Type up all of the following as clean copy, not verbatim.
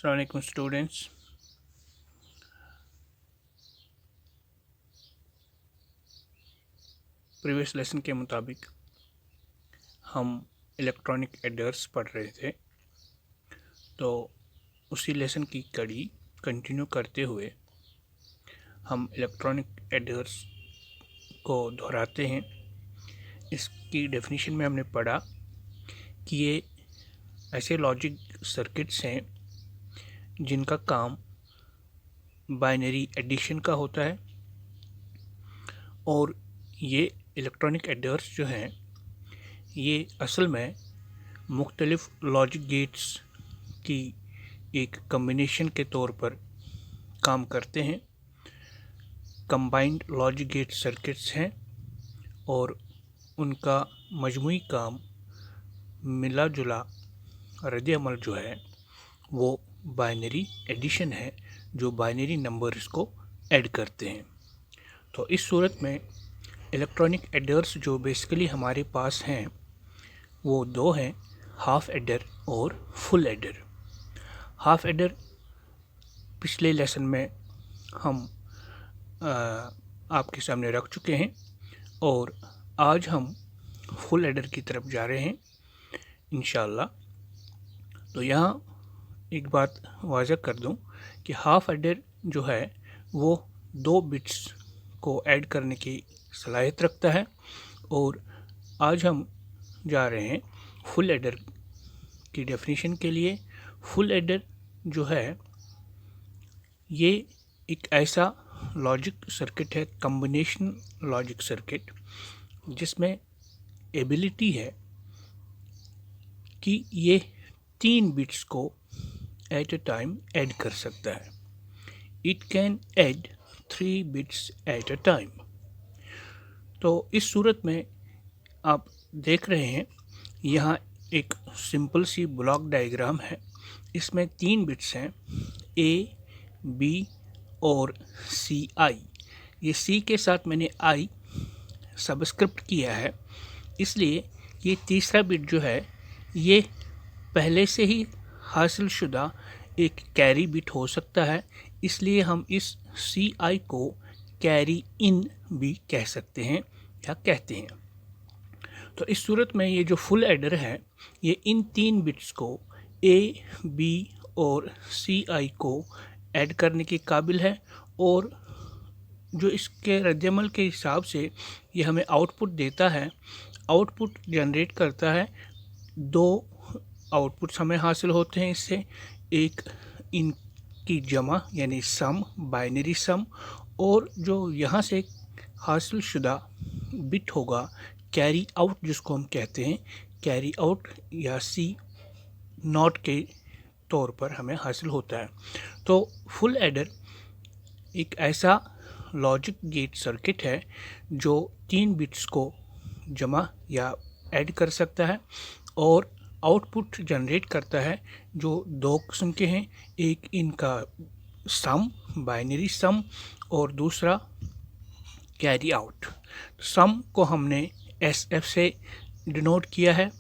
अस्सलाम वालेकुम students. Previous lesson के मुताबिक हम इलेक्ट्रॉनिक एडर्स पढ़ रहे थे, तो उसी लेसन की कड़ी कंटिन्यू करते हुए हम इलेक्ट्रॉनिक एडर्स को दोहराते हैं। इसकी डेफिनेशन में हमने पढ़ा कि ये ऐसे लॉजिक सर्किट्स हैं जिनका काम बाइनरी एडिशन का होता है, और ये इलेक्ट्रॉनिक एडर्स जो हैं ये असल में मुख्तलिफ लॉजिक गेट्स की एक कम्बिनेशन के तौर पर काम करते हैं। कंबाइंड लॉजिक गेट सर्किट्स हैं और उनका मजमूई काम मिला जुला रद्द-ए-अमल जो है वो बाइनरी एडिशन है, जो बाइनरी नंबर्स को ऐड करते हैं। तो इस सूरत में इलेक्ट्रॉनिक एडर्स जो बेसिकली हमारे पास हैं वो दो हैं, हाफ एडर और फुल एडर। हाफ एडर पिछले लेसन में हम आपके सामने रख चुके हैं और आज हम फुल एडर की तरफ जा रहे हैं इंशाअल्लाह। तो यहाँ एक बात वाज़ह कर दूं कि हाफ एडर जो है वो 2 बिट्स को ऐड करने की सलाहियत रखता है, और आज हम जा रहे हैं फुल एडर की डेफिनेशन के लिए। फुल एडर जो है ये एक ऐसा लॉजिक सर्किट है, कॉम्बिनेशन लॉजिक सर्किट, जिसमें एबिलिटी है कि ये 3 बिट्स को एट ए टाइम ऐड कर सकता है। It can add 3 bits at a time. तो इस सूरत में आप देख रहे हैं यहाँ एक सिंपल सी ब्लॉक डायग्राम है। इसमें 3 बिट्स हैं, ए, बी और सी आई। ये सी के साथ मैंने आई सबस्क्रिप्ट किया है, इसलिए ये तीसरा बिट जो है ये पहले से ही हासिल शुदा एक कैरी बिट हो सकता है, इसलिए हम इस सी आई को कैरी इन भी कह सकते हैं या कहते हैं। तो इस सूरत में ये जो फुल एडर है ये इन 3 बिट्स को ए, बी और सी आई को ऐड करने के काबिल है, और जो इसके रद्द-ए-अमल के हिसाब से ये हमें आउटपुट देता है, आउटपुट जनरेट करता है। 2 आउटपुट्स हमें हासिल होते हैं इससे, एक इनकी जमा यानी सम, बाइनरी सम, और जो यहाँ से हासिल शुदा बिट होगा कैरी आउट, जिसको हम कहते हैं कैरी आउट या सी नॉट के तौर पर हमें हासिल होता है। तो फुल एडर एक ऐसा लॉजिक गेट सर्किट है जो 3 बिट्स को जमा या ऐड कर सकता है और आउटपुट जनरेट करता है, जो 2 किस्म के हैं, एक इनका सम, बाइनरी सम, और दूसरा कैरी आउट। सम को हमने एस एफ से डिनोट किया है,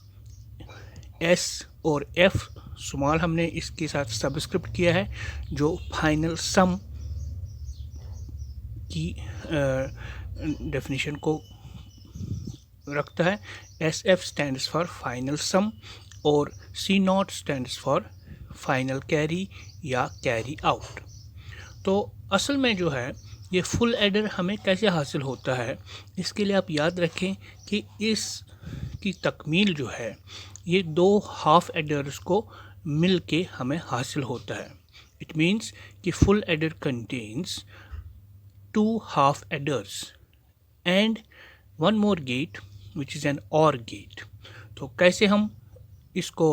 एस और एफ स्मॉल हमने इसके साथ सबस्क्रिप्ट किया है, जो फाइनल सम की डेफिनेशन को रखता है। S F stands for final sum और C not stands for final carry या कैरी आउट। तो असल में जो है ये फुल एडर हमें कैसे हासिल होता है, इसके लिए आप याद रखें कि इस की तकमील जो है ये 2 हाफ एडर्स को मिल के हमें हासिल होता है। इट मीन्स कि full adder contains 2 half adders and 1 more gate which is an or gate. तो कैसे हम इसको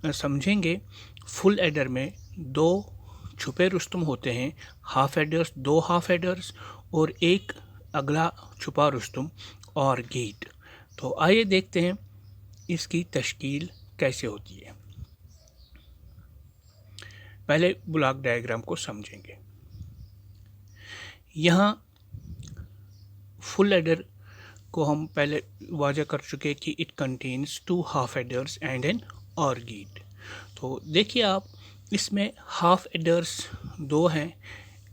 समझेंगे? फुल एडर में 2 छुपे रुस्तम होते हैं, हाफ एडर्स, 2 हाफ एडर्स और एक अगला छुपा रुस्तम और गेट। तो आइए देखते हैं इसकी तश्कील कैसे होती है। पहले ब्लॉक डायग्राम को समझेंगे। यहाँ फुल एडर को हम पहले वाज़ह कर चुके कि it contains 2 half adders and an or gate. तो देखिए आप इसमें हाफ एडर्स दो हैं,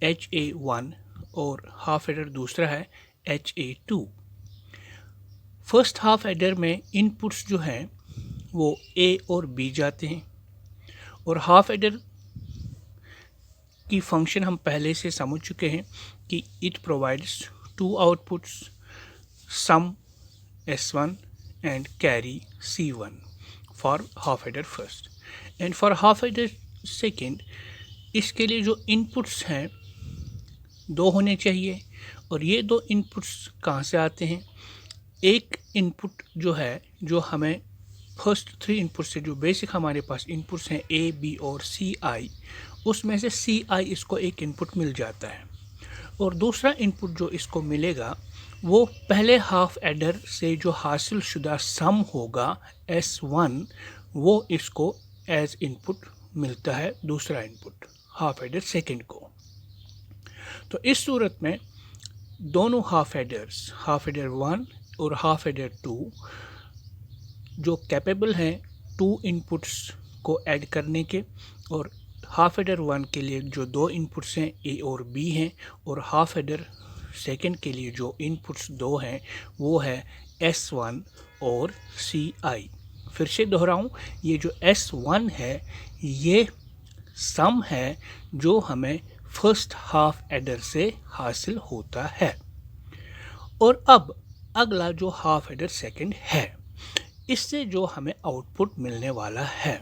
HA1 और हाफ एडर दूसरा है HA2। फर्स्ट हाफ एडर में इनपुट्स जो हैं वो A और B जाते हैं, और हाफ एडर की फंक्शन हम पहले से समझ चुके हैं कि it provides two outputs, sum S1 and carry C1 for half adder first and for half adder second। इसके लिए जो इनपुट्स हैं दो होने चाहिए, और ये दो इनपुट्स कहाँ से आते हैं? एक इनपुट जो है, जो हमें फर्स्ट थ्री इनपुट से जो बेसिक हमारे पास इनपुट्स हैं A, B और CI, उसमें से CI इसको एक इनपुट मिल जाता है, और दूसरा इनपुट जो इसको मिलेगा वो पहले हाफ एडर से जो हासिल शुदा सम होगा S1, वो इसको एज इनपुट मिलता है दूसरा इनपुट हाफ एडर सेकेंड को। तो इस सूरत में दोनों हाफ एडर्स, हाफ एडर 1 और हाफ एडर 2, जो कैपेबल हैं टू इनपुट्स को ऐड करने के, और हाफ एडर 1 के लिए जो दो इनपुट्स हैं A और B हैं, और हाफ एडर सेकेंड के लिए जो इनपुट्स दो हैं वो है S1 और CI। फिर से दोहराऊं, ये जो S1 है ये सम है जो हमें फर्स्ट हाफ एडर से हासिल होता है। और अब अगला जो हाफ एडर सेकेंड है, इससे जो हमें आउटपुट मिलने वाला है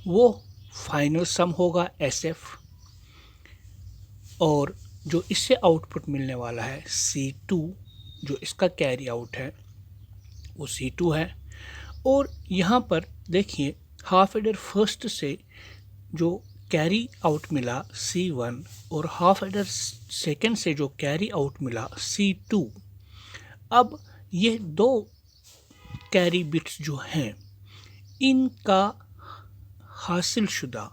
वो फाइनल सम होगा SF, और जो इससे आउटपुट मिलने वाला है C2, जो इसका कैरी आउट है वो C2 है। और यहाँ पर देखिए हाफ एडर फर्स्ट से जो कैरी आउट मिला C1 और हाफ एडर सेकेंड से जो कैरी आउट मिला C2, अब ये दो कैरी बिट्स जो हैं इनका हासिल शुदा,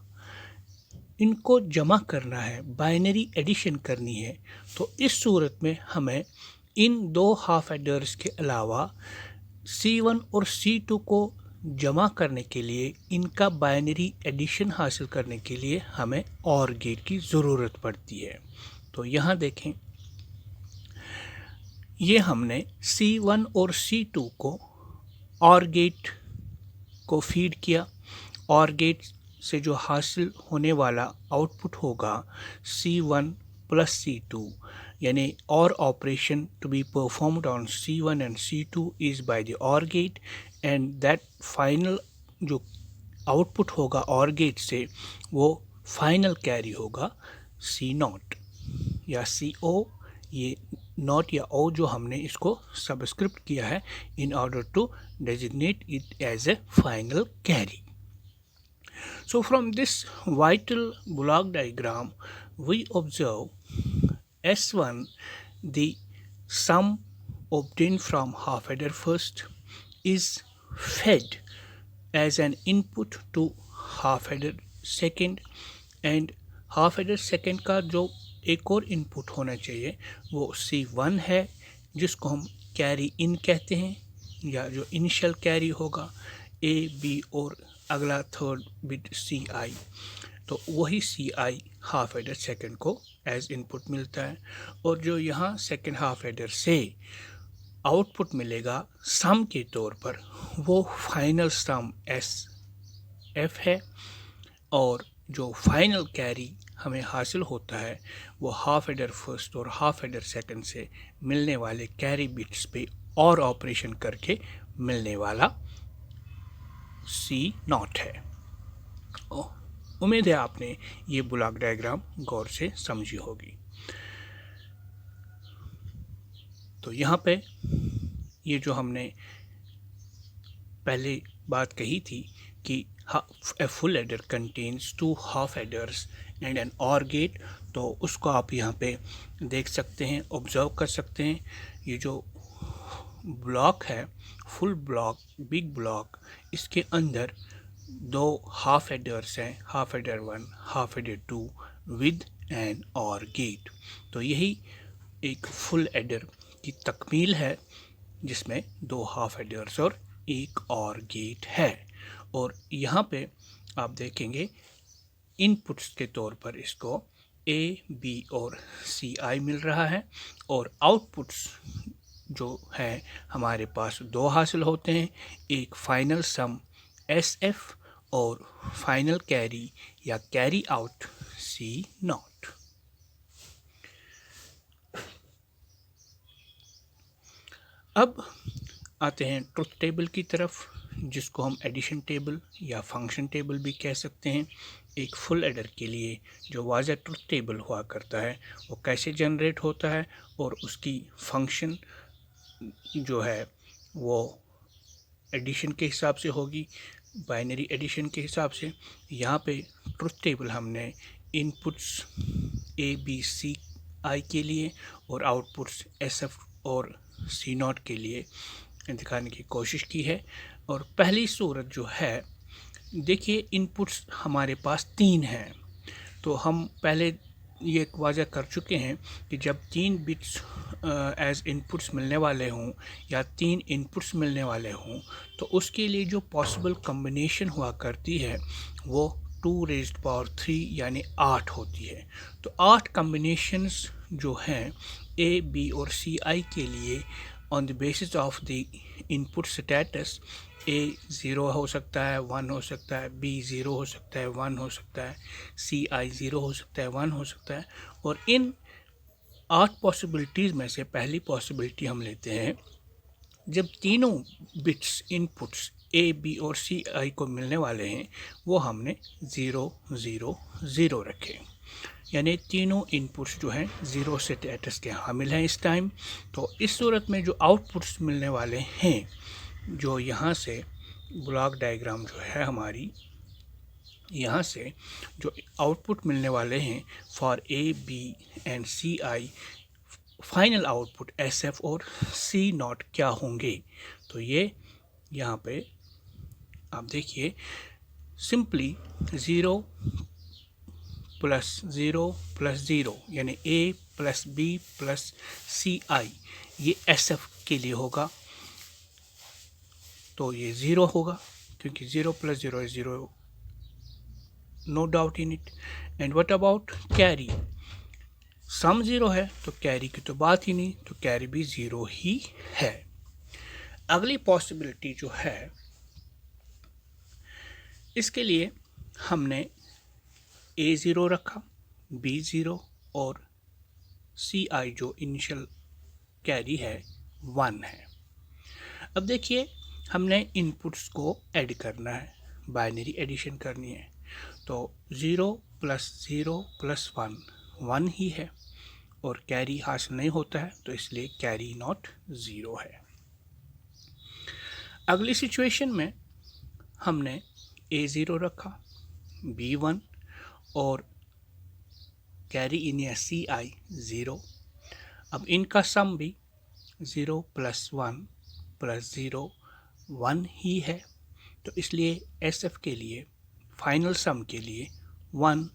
इनको जमा करना है, बाइनरी एडिशन करनी है। तो इस सूरत में हमें इन दो हाफ एडर्स के अलावा C1 और C2 को जमा करने के लिए, इनका बाइनरी एडिशन हासिल करने के लिए हमें OR गेट की ज़रूरत पड़ती है। तो यहाँ देखें, ये हमने C1 और C2 को OR गेट को फीड किया। OR गेट से जो हासिल होने वाला आउटपुट होगा C1 प्लस C2, यानी OR operation to be performed on C1 and C2 is by the OR gate, and that final जो आउटपुट होगा OR गेट से वो फाइनल कैरी होगा C0 या CO। ये नॉट या O जो हमने इसको सबस्क्रिप्ट किया है in order to designate it as a final carry. So from this vital block diagram we observe S1, the sum obtained from half adder first is fed as an input to half adder second, and half adder second का जो एक और input होना चाहिए वो C1 है, जिसको हम कैरी इन कहते हैं, या जो इनिशियल कैरी होगा A, B और अगला थर्ड बिट CI। तो वही CI हाफ एडर सेकेंड को एज इनपुट मिलता है, और जो यहाँ सेकेंड हाफ एडर से आउटपुट मिलेगा सम के तौर पर वो फाइनल सम SF है, और जो फाइनल कैरी हमें हासिल होता है वो हाफ एडर फर्स्ट और हाफ एडर सेकेंड से मिलने वाले कैरी बिट्स पे और ऑपरेशन करके मिलने वाला C0 है। उम्मीद है आपने ये ब्लॉक डायग्राम गौर से समझी होगी। तो यहाँ पे ये जो हमने पहले बात कही थी कि a full adder contains two half adders and an OR gate, तो उसको आप यहाँ पे देख सकते हैं, ऑब्जर्व कर सकते हैं। ये जो ब्लॉक है, फुल ब्लॉक, बिग ब्लॉक, इसके अंदर दो हाफ एडर्स हैं, half adder 1, half adder 2 with an OR gate. तो यही एक फुल एडर की तकमील है जिसमें दो हाफ एडर्स और एक OR गेट है। और यहाँ पे आप देखेंगे इनपुट्स के तौर पर इसको ए, बी और सी आई मिल रहा है, और आउटपुट्स जो है हमारे पास दो हासिल होते हैं, एक फाइनल सम एस एफ और फाइनल कैरी या कैरी आउट सी नॉट। अब आते हैं ट्रुथ टेबल की तरफ, जिसको हम एडिशन टेबल या फंक्शन टेबल भी कह सकते हैं। एक फुल एडर के लिए जो वाज़ह ट्रुथ टेबल हुआ करता है वो कैसे जनरेट होता है, और उसकी फंक्शन जो है वो एडिशन के हिसाब से होगी, बाइनरी एडिशन के हिसाब से। यहाँ पे ट्रुथ टेबल हमने inputs A, B, C, I के लिए और outputs S, F or C not के लिए दिखाने की कोशिश की है। और पहली सूरत जो है, देखिए इनपुट्स हमारे पास 3 हैं, तो हम पहले ये वाज़ह कर चुके हैं कि जब 3 बिट्स एज इनपुट्स मिलने वाले हों या 3 इनपुट्स मिलने वाले हों, तो उसके लिए जो पॉसिबल कम्बिनेशन हुआ करती है वो 2⁻³ यानी 8 होती है। तो 8 कम्बिनेशंस जो हैं ए, बी और सी आई के लिए on the basis of the input status, A 0 हो सकता है, 1 हो सकता है, बी 0 हो सकता है, 1 हो सकता है, सी आई 0 हो सकता है, 1 हो सकता है। और इन 8 पॉसिबिलिटीज़ में से पहली पॉसिबिलिटी हम लेते हैं, जब तीनों बिट्स इनपुट्स ए, बी और सी आई को मिलने वाले हैं वो हमने 0 0 0 रखे, यानी तीनों इनपुट्स जो हैं 0 स्टेटस के हामिल हैं इस टाइम। तो इस सूरत में जो आउटपुट्स मिलने वाले हैं, जो यहाँ से ब्लॉक डायग्राम जो है हमारी, यहाँ से जो आउटपुट मिलने वाले हैं for A, B and C I, final output S F or C not क्या होंगे। तो ये यहाँ पे आप देखिए, सिंपली 0 + 0 + 0 यानी ए + बी + सी आई, ये एस एफ के लिए होगा। तो ये 0 होगा क्योंकि 0 + 0 is 0, no doubt in it. And what about carry, sum 0 है तो कैरी की तो बात ही नहीं, तो कैरी भी 0 ही है। अगली पॉसिबिलिटी जो है, इसके लिए हमने ए 0 रखा, बी 0 और सी आई जो इनिशियल कैरी है 1 है। अब देखिए हमने इनपुट्स को ऐड करना है, बाइनरी एडिशन करनी है, तो 0 + 0 + 1 1 ही है, और कैरी हासिल नहीं होता है तो इसलिए कैरी नॉट 0 है। अगली सिचुएशन में हमने ए 0 रखा, बी 1 और कैरी इन या सी आई 0। अब इनका सम भी 0 + 1 + 0 1 ही है, तो इसलिए एस एफ के लिए फाइनल सम के लिए 1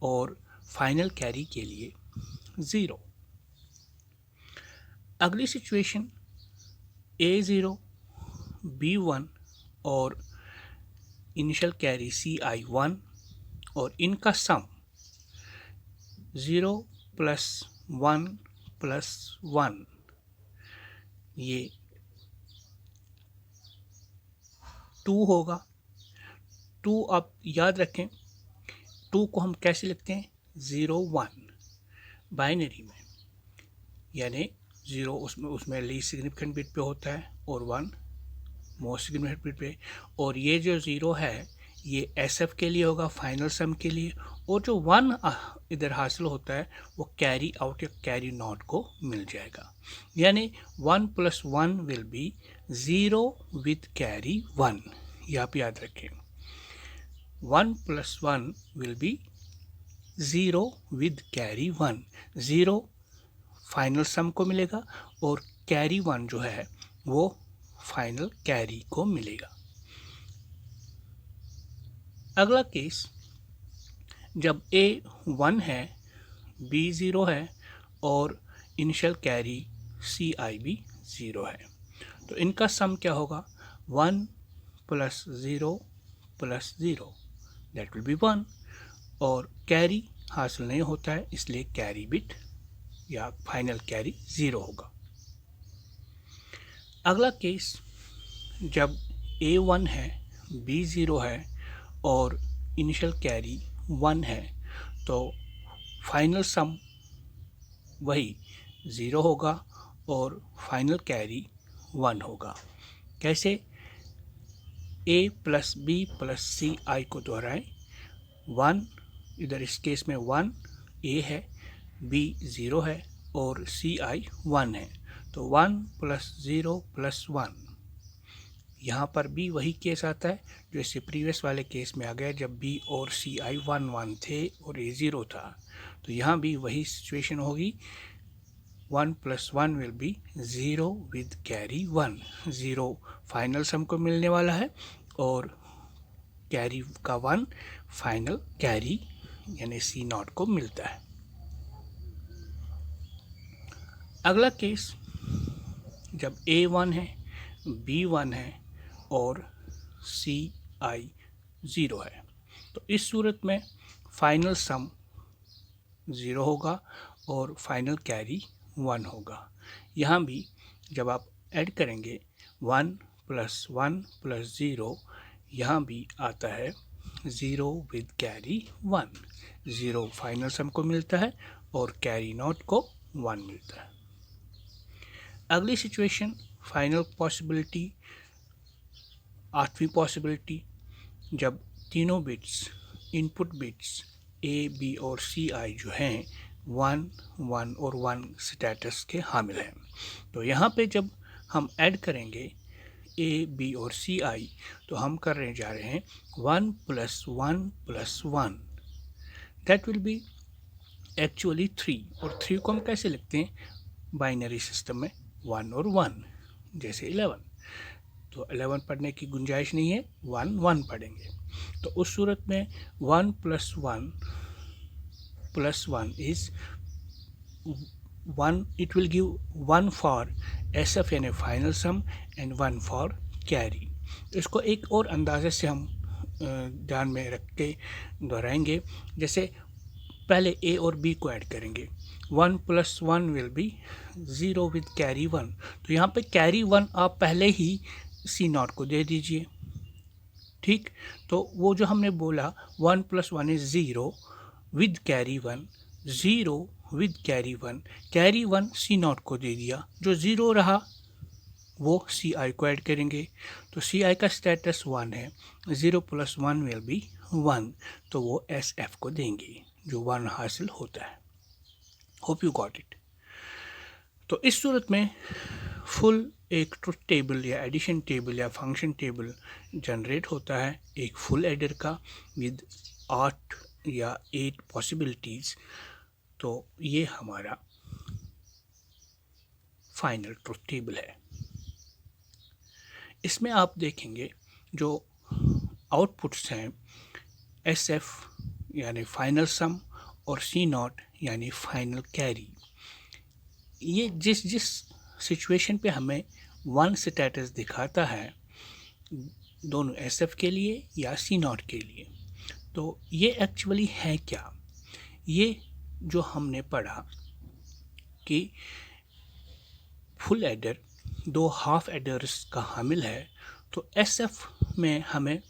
और फाइनल कैरी के लिए 0। अगली सिचुएशन ए 0 बी 1 और इनिशियल कैरी सी आई 1, और इनका सम 0 + 1 + 1, ये 2 होगा। 2 आप याद रखें, 2 को हम कैसे लिखते हैं, 0 1 बाइनरी में, यानी 0 उसमें लीस्ट सिग्निफिकेंट बिट पे होता है और 1 मोस्ट सिग्निफिकेंट बिट पे। और ये जो 0 है ये एस एफ के लिए होगा, फाइनल सम के लिए, और जो 1 इधर हासिल होता है वो कैरी आउट या कैरी नॉट को मिल जाएगा, यानी 1 + 1 विल बी 0 विद कैरी 1। ये आप याद रखें, 1 + 1 will be 0 with carry 1। 0 final sum को मिलेगा और कैरी 1 जो है वो फाइनल कैरी को मिलेगा। अगला केस, जब ए 1 है, बी 0 है और इनिशियल कैरी सी आई भी 0 है, तो इनका सम क्या होगा, 1 + 0 + 0 दैट विल बी 1, और कैरी हासिल नहीं होता है, इसलिए कैरी बिट या फाइनल कैरी 0 होगा। अगला केस, जब A1 है, B 0 है और इनिशियल कैरी 1 है, तो फाइनल सम वही 0 होगा और फाइनल कैरी 1 होगा। कैसे? A प्लस B प्लस सी आई को दोहराएं। 1, इधर इस केस में 1 A है, B 0 है और सी आई 1 है, तो 1 प्लस 0 प्लस 1। यहाँ पर भी वही केस आता है जो इससे प्रीवियस वाले केस में आ गया, जब B और सी आई 1 1 थे और A 0 था। तो यहाँ भी वही सिचुएशन होगी, 1 plus 1 will be 0 with carry 1। 0 final sum को मिलने वाला है और कैरी का 1 फाइनल कैरी यानी C नॉट को मिलता है। अगला केस, जब A1 है, B1 है और CI 0 है, तो इस सूरत में फाइनल सम 0 होगा और फाइनल कैरी 1 होगा। यहाँ भी जब आप ऐड करेंगे 1 प्लस 1 प्लस 0, यहाँ भी आता है 0 विद कैरी 1। 0 फाइनल सम को मिलता है और कैरी नॉट को 1 मिलता है। अगली सिचुएशन, फाइनल पॉसिबिलिटी, 8वीं पॉसिबिलिटी, जब तीनों bits, input bits A, B और CI जो हैं 1 1 और 1 स्टेटस के हामिल हैं। तो यहाँ पे जब हम ऐड करेंगे A, B और CI, तो हम करने जा रहे हैं 1 plus 1 plus 1, that will be actually 3। और 3 को हम कैसे लिखते हैं बाइनरी सिस्टम में? 1 और 1, जैसे 11। तो 11 पढ़ने की गुंजाइश नहीं है, 1 1 पढ़ेंगे। तो उस सूरत में 1 plus 1 plus 1 is 1, it will give 1 for SF यानी final sum and 1 for carry. इसको एक और अंदाजे से हम ध्यान में रख के दोहराएंगे। जैसे पहले A और B को ऐड करेंगे, 1 plus 1 will be 0 with carry 1। तो यहाँ पे कैरी 1 आप पहले ही C नॉट को दे दीजिए, ठीक। तो वो जो हमने बोला 1 plus 1 is 0 with carry 1, 0 with carry 1, carry 1 C not को दे दिया, जो 0 रहा वो CI को ऐड करेंगे। तो CI का स्टेटस 1 है, 0 प्लस 1 विल बी 1, तो वो SF को देंगे जो 1 हासिल होता है। Hope you got it. तो इस सूरत में फुल एक ट्रुथ टेबल या एडिशन टेबल या फंक्शन टेबल जनरेट होता है एक फुल एडर का विद 8 या 8 पॉसिबिलिटीज़। तो ये हमारा फाइनल ट्रुथ टेबल है। इसमें आप देखेंगे जो आउटपुट्स हैं SF यानी फाइनल सम और C नॉट यानी फाइनल कैरी, ये जिस जिस सिचुएशन पे हमें 1 स्टेटस दिखाता है, दोनों SF के लिए या C नॉट के लिए, तो ये एक्चुअली है क्या? ये जो हमने पढ़ा कि फुल एडर 2 हाफ एडर्स का हामिल है, तो SF में हमें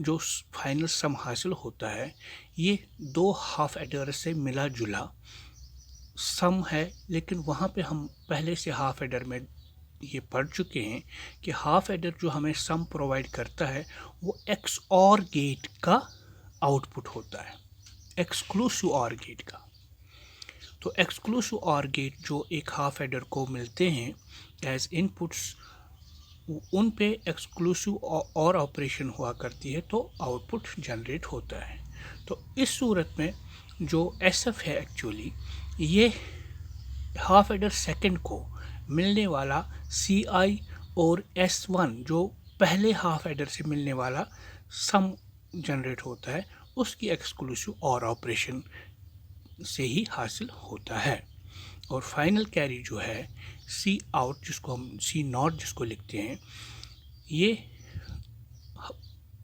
जो फाइनल सम हासिल होता है ये 2 हाफ एडर से मिला जुला सम है। लेकिन वहाँ पे हम पहले से हाफ एडर में ये पढ़ चुके हैं कि हाफ एडर जो हमें सम प्रोवाइड करता है वो XOR गेट का आउटपुट होता है, एक्सक्लूसिव OR गेट का। तो एक्सक्लूसिव OR गेट जो एक हाफ एडर को मिलते हैं एज इनपुट्स, उन पे एक्सक्लूसिव OR ऑपरेशन हुआ करती है, तो आउटपुट जनरेट होता है। तो इस सूरत में जो SF है एक्चुअली ये हाफ एडर सेकंड को मिलने वाला CI और S1 जो पहले हाफ एडर से मिलने वाला सम जनरेट होता है, उसकी एक्सक्लूसिव OR ऑपरेशन से ही हासिल होता है। और फाइनल कैरी जो है C आउट, जिसको हम C नॉट जिसको लिखते हैं, ये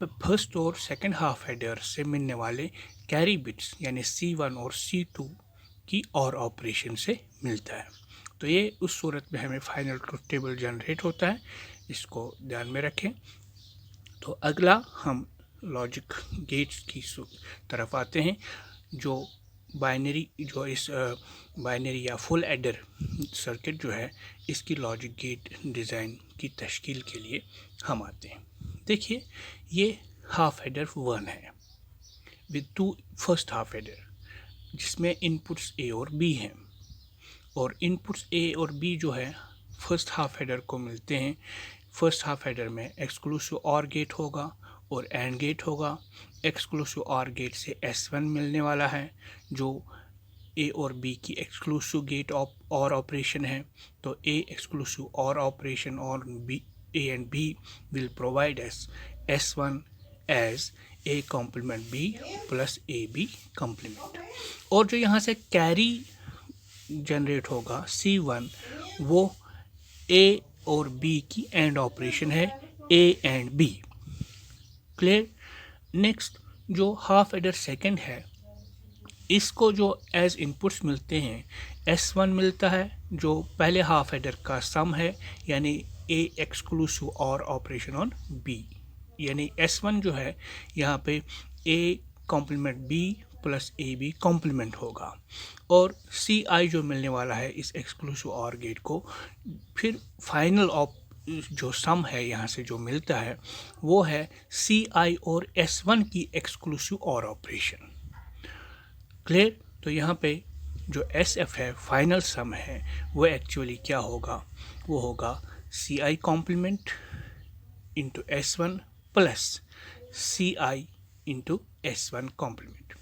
फर्स्ट और सेकंड हाफ एडर से मिलने वाले कैरी बिट्स यानी C1 और C2 की और ऑपरेशन से मिलता है। तो ये उस सूरत में हमें फाइनल ट्रुथ टेबल जनरेट होता है, इसको ध्यान में रखें। तो अगला हम लॉजिक गेट्स की तरफ आते हैं। जो इस बाइनरी या फुल एडर सर्किट जो है, इसकी लॉजिक गेट डिज़ाइन की तश्कील के लिए हम आते हैं। देखिए, ये हाफ एडर 1 है विद 2 फर्स्ट हाफ एडर, जिसमें इनपुट्स ए और बी हैं, और इनपुट्स ए और बी जो है फर्स्ट हाफ एडर को मिलते हैं। फर्स्ट हाफ एडर में एक्सक्लूसिव ऑर गेट होगा और एंड गेट होगा। एक्सक्लूसिव ऑर गेट से S1 मिलने वाला है, जो ए और बी की एक्सक्लूसिव गेट और ऑपरेशन है। तो A exclusive or operation or B A and B will provide S S1 as a complement B plus A B complement. और जो यहाँ से कैरी जनरेट होगा C1, वो ए और बी की एंड ऑपरेशन है, A and B. Clear. Next जो हाफ एडर सेकंड है, इसको जो एज इनपुट्स मिलते हैं, S1 मिलता है जो पहले हाफ एडर का सम है, यानी A exclusive or operation on B, यानी S1 जो है यहाँ पे A complement B plus A B complement होगा। और CI जो मिलने वाला है इस एक्सक्लूसिव और गेट को, फिर फाइनल जो सम है यहाँ से जो मिलता है वो है CI और S1 की एक्सक्लूसिव और ऑपरेशन। क्लियर। तो यहाँ पे जो SF है, फाइनल सम है, वो एक्चुअली क्या होगा, वो होगा CI complement into S1 plus CI into S1 complement.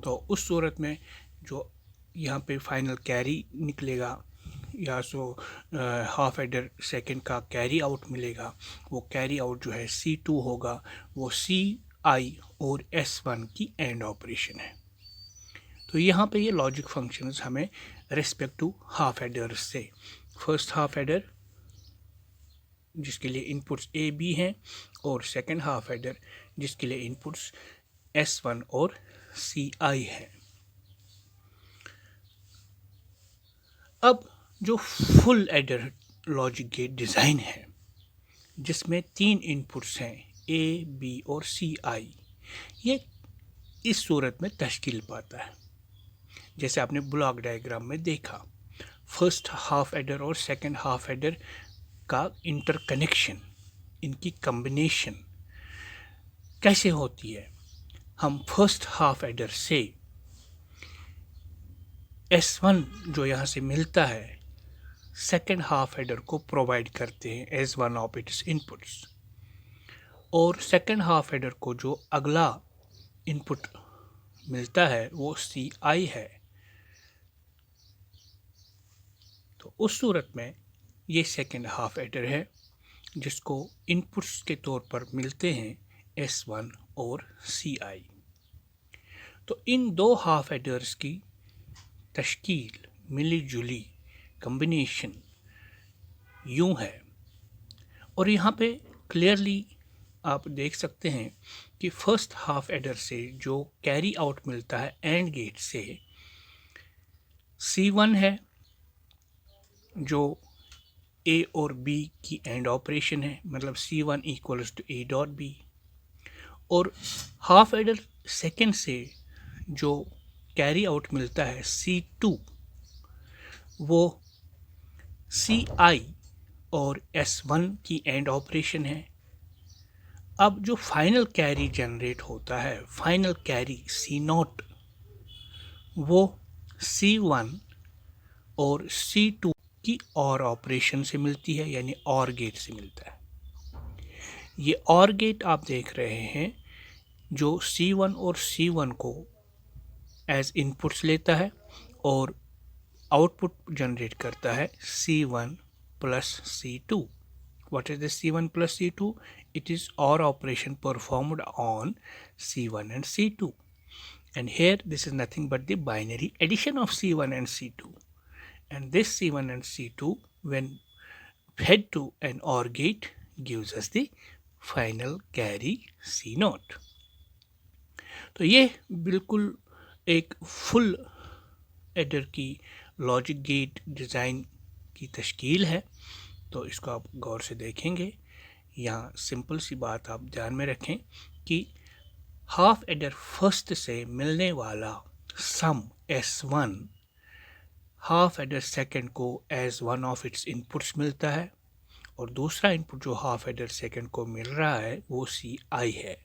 तो उस सूरत में जो यहाँ पे फाइनल कैरी निकलेगा, या सो हाफ एडर सेकंड का कैरी आउट मिलेगा, वो कैरी आउट जो है C2 होगा, वो CI और S1 की एंड ऑपरेशन है। तो यहाँ पे ये लॉजिक फंक्शंस हमें रिस्पेक्ट टू हाफ एडर से, फर्स्ट हाफ एडर जिसके लिए इनपुट्स ए बी हैं, और सेकंड हाफ एडर जिसके लिए इनपुट्स S1 और CI है। अब जो full adder logic gate design है, जिसमें 3 इनपुट्स हैं ए बी और CI, ये इस सूरत में तश्कील पाता है जैसे आपने ब्लॉक डायग्राम में देखा। फर्स्ट हाफ एडर और सेकंड हाफ एडर का इंटरकनेक्शन, इनकी कॉम्बिनेशन कैसे होती है। हम फर्स्ट हाफ एडर से S1 जो यहाँ से मिलता है, सेकंड हाफ एडर को प्रोवाइड करते हैं as one of its inputs, और सेकंड हाफ एडर को जो अगला इनपुट मिलता है वो CI है। तो उस सूरत में ये सेकंड हाफ एडर है जिसको इनपुट्स के तौर पर मिलते हैं S1 और CI। तो इन दो हाफ एडर्स की तश्कील, मिली जुली कम्बिनेशन यूं है। और यहाँ पे क्लियरली आप देख सकते हैं कि फर्स्ट हाफ एडर से जो कैरी आउट मिलता है एंड गेट से, C1 है जो A और B की एंड ऑपरेशन है, मतलब C1 equals to A dot B, और हाफ एडर सेकेंड से जो कैरी आउट मिलता है C2, वो CI और S1 की एंड ऑपरेशन है। अब जो फाइनल कैरी जनरेट होता है, फाइनल कैरी C0, वो C1 और C2 की और ऑपरेशन से मिलती है, यानी और गेट से मिलता है। ये और गेट आप देख रहे हैं जो C1 और C1 को एज इनपुट्स लेता है और आउटपुट जनरेट करता है C1 plus C2। What is this C1 plus C2? It is OR operation performed on C1 and C2. And here this is nothing but the binary addition of C1 and C2. And this C1 and C2 when fed to an OR gate gives us the final carry C not. तो ये बिल्कुल एक full adder की logic gate design की तश्कील है। तो इसको आप गौर से देखेंगे। यहाँ सिंपल सी बात आप ध्यान में रखें कि हाफ एडर फर्स्ट से मिलने वाला sum S1 half adder second को as one of its inputs मिलता है, और दूसरा इनपुट जो हाफ एडर सेकंड को मिल रहा है वो CI है,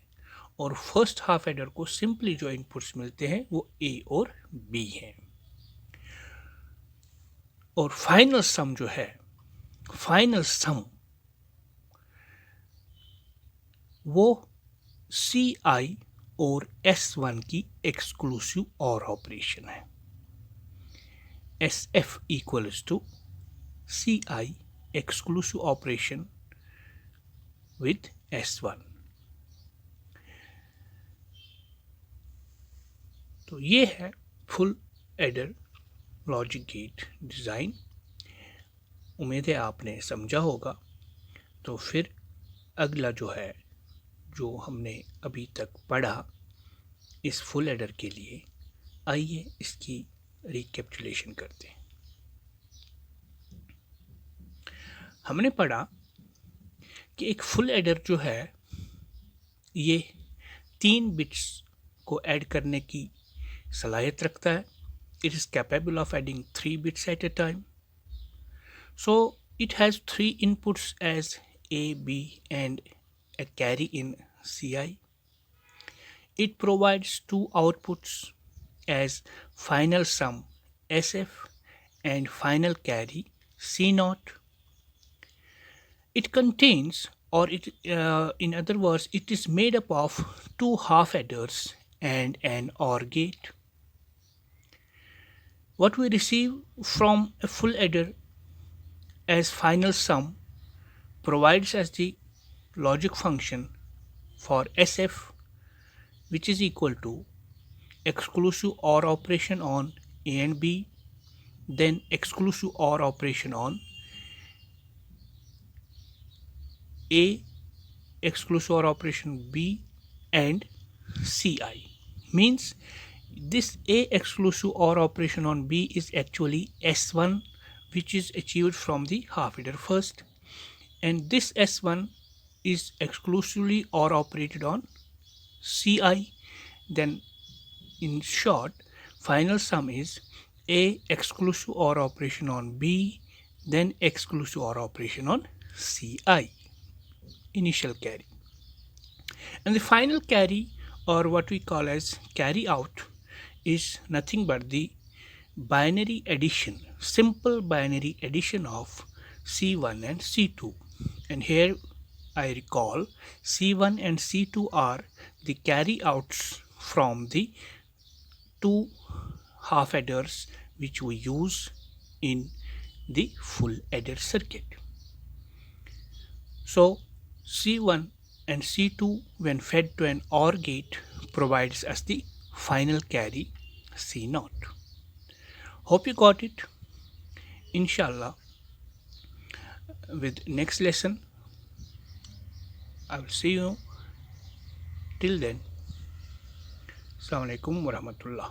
और फर्स्ट हाफ एडर को सिंपली जो इनपुट्स मिलते हैं वो A और B हैं। और फाइनल सम जो है, फाइनल सम वो CI और S1 की एक्सक्लूसिव और ऑपरेशन है। SF equals to CI exclusive operation with S1। तो ये है full adder logic gate design. उम्मीद है आपने समझा होगा। तो फिर अगला जो है, जो हमने अभी तक पढ़ा इस फुल एडर के लिए, आइए इसकी रिकैपिचुलेशन करते हैं। हमने पढ़ा कि एक फुल एडर जो है ये 3 बिट्स को ऐड करने की सलाहियत रखता है। It is capable of adding 3 bits at a time. So it has 3 inputs as A, B and a carry in CI. It provides 2 outputs as final sum SF and final carry C0. It contains, or in other words, it is made up of 2 half adders and an OR gate. What we receive from a full adder as final sum provides as the logic function for SF, which is equal to exclusive OR operation on A and B, then exclusive OR operation on A, exclusive OR operation B and CI. Means this A exclusive OR operation on B is actually S1, which is achieved from the half adder first, and this S1 is exclusively OR operated on CI. Then in short, final sum is A exclusive OR operation on B, then exclusive OR operation on CI, initial carry. And the final carry, or what we call as carry out, is nothing but the binary addition, simple binary addition of C1 and C2. And here I recall C1 and C2 are the carry outs from the 2 half adders which we use in the full adder circuit. So C1 and C2 when fed to an OR gate provides us the final carry C0. Hope you got it. Inshallah, with next lesson I will see you. Till then, Assalamu alaikum wa rahmatullah.